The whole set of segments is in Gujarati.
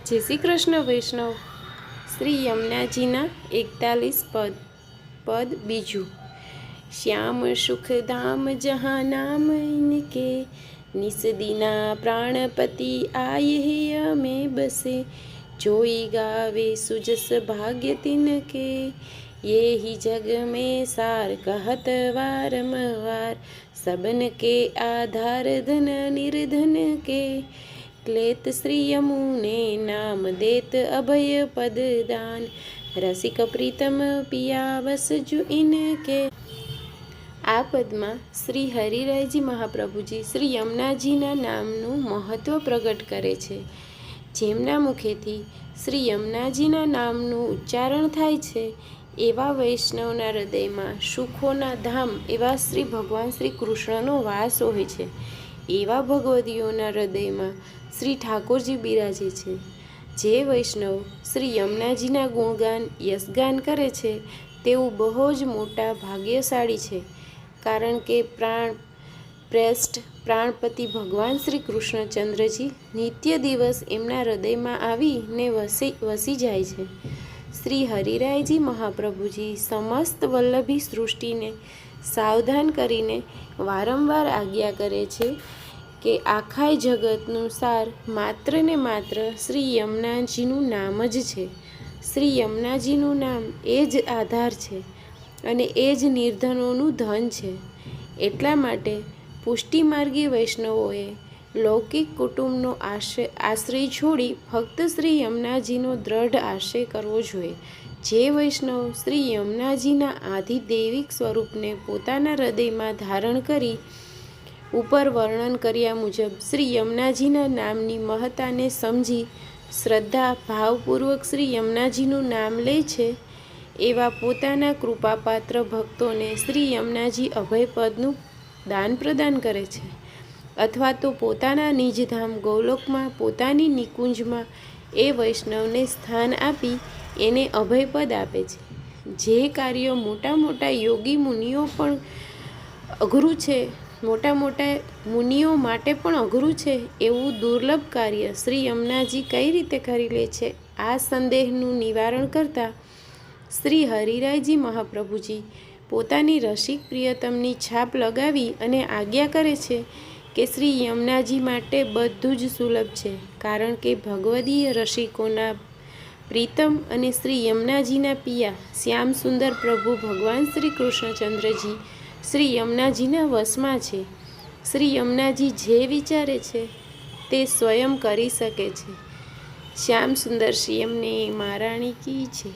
जय श्री कृष्ण वैष्णव। श्री यमुनाजीना 41 पद बीजू। श्याम सुख धाम जहाँ नाम इनके, निस दीना प्राणपति आए है में बसे। जोई गावे सुजस भाग्य तिनके, ये ही जग में सार कहत वारंवार। सबन के आधार धन निर्धन के, क्लेत श्री यमुने नाम देत अभय पद दान। रसिक प्रीतम पिया वसजु इनके। આ પદમાં શ્રી હરિરાયજી મહાપ્રભુજી શ્રી યમુનાજીના નામનું મહત્ત્વ પ્રગટ કરે છે. જેમના મુખેથી શ્રી યમુનાજીના નામનું ઉચ્ચારણ થાય છે એવા વૈષ્ણવના હૃદયમાં સુખોના ધામ એવા શ્રી ભગવાન શ્રી કૃષ્ણનો વાસ હોય છે. એવા ભગવદીઓના હૃદયમાં શ્રી ઠાકોરજી બિરાજે છે. જે વૈષ્ણવ શ્રી યમુનાજીના ગુણગાન યશગાન કરે છે તેઓ બહુ જ મોટા ભાગ્યશાળી છે. કારણ કે પ્રેષ્ઠ પ્રાણપતિ ભગવાન શ્રી કૃષ્ણચંદ્રજી નિત્ય દિવસ એમના હૃદયમાં આવીને વસી જાય છે. શ્રી હરિરાયજી મહાપ્રભુજી સમસ્ત વલ્લભી સૃષ્ટિને સાવધાન કરીને વારંવાર આજ્ઞા કરે છે કે આખા જગતનું સાર માત્ર ને માત્ર શ્રી યમુનાજીનું નામ જ છે. શ્રી યમુનાજીનું નામ એ જ આધાર છે અને એ જ નિર્ધનોનું ધન છે. એટલા માટે પુષ્ટિમાર્ગી વૈષ્ણવોએ લૌકિક કુટુંબનો આશ્રય છોડી ફક્ત શ્રી યમુનાજીનો દ્રઢ આશ્રય કરવો જોઈએ. જે વૈષ્ણવ શ્રી યમુનાજીના આધિદૈવિક સ્વરૂપને પોતાના હૃદયમાં ધારણ કરી ઉપર વર્ણન કર્યા મુજબ શ્રી યમુનાજીના નામની મહત્તાને સમજી શ્રદ્ધા ભાવપૂર્વક શ્રી યમુનાજીનું નામ લે છે એવા પોતાના કૃપાપાત્ર ભક્તોને શ્રી યમુનાજી અભયપદનું દાન પ્રદાન કરે છે. અથવા તો પોતાના નિજધામ ગૌલોકમાં પોતાની નિકુંજમાં એ વૈષ્ણવને સ્થાન આપી એને અભયપદ આપે છે. જે કાર્ય મોટા મોટા યોગી મુનિઓ પણ અઘરું છે, મોટા મોટા મુનિઓ માટે પણ અઘરું છે એવું દુર્લભ કાર્ય શ્રી યમુનાજી કઈ રીતે કરી લે છે, આ સંદેહનું નિવારણ કરતાં શ્રી હરિરાયજી મહાપ્રભુજી પોતાની રસિક પ્રિયતમની છાપ લગાવી અને આજ્ઞા કરે છે કે શ્રી યમુનાજી માટે બધું જ સુલભ છે. કારણ કે ભગવદીય રસિકોના પ્રીતમ અને શ્રી યમુનાજીના પિયા શ્યામ સુંદર પ્રભુ ભગવાન શ્રી કૃષ્ણચંદ્રજી શ્રી યમુનાજીના વશમાં છે. શ્રી યમુનાજી જે વિચારે છે તે સ્વયં કરી શકે છે. શ્યામ સુંદર શ્રી યમને મહારાણી કી છે.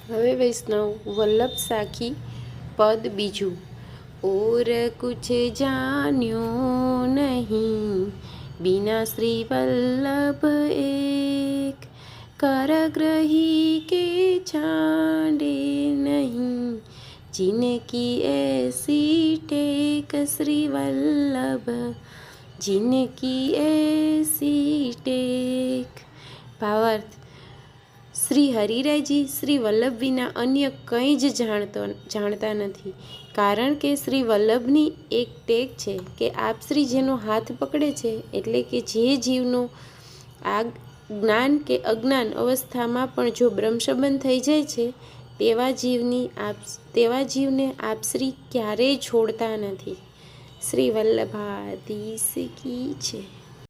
હવે વૈષ્ણવ વલ્લભ સાખી પદ બીજું। और कुछ जान्यो नहीं बिना श्री वल्लभ एक, करग्रही के छांडे नहीं जिनकी ऐसी टेक श्री वल्लभ जिनकी ऐसी टेक। भावार्थ, શ્રી હરિરાયજી શ્રી વલ્લભ વિના અન્ય કંઈ જ જાણતા નથી. કારણ કે શ્રી વલ્લભની એક ટેક છે કે આપ શ્રી જેનો હાથ પકડે છે, એટલે કે જે જીવનો આ જ્ઞાન કે અજ્ઞાન અવસ્થામાં પણ જો બ્રહ્મસંબંધ થઈ જાય છે તેવા જીવને આપ શ્રી ક્યારેય છોડતા નથી. શ્રી વલ્લભાધીશ કી છે।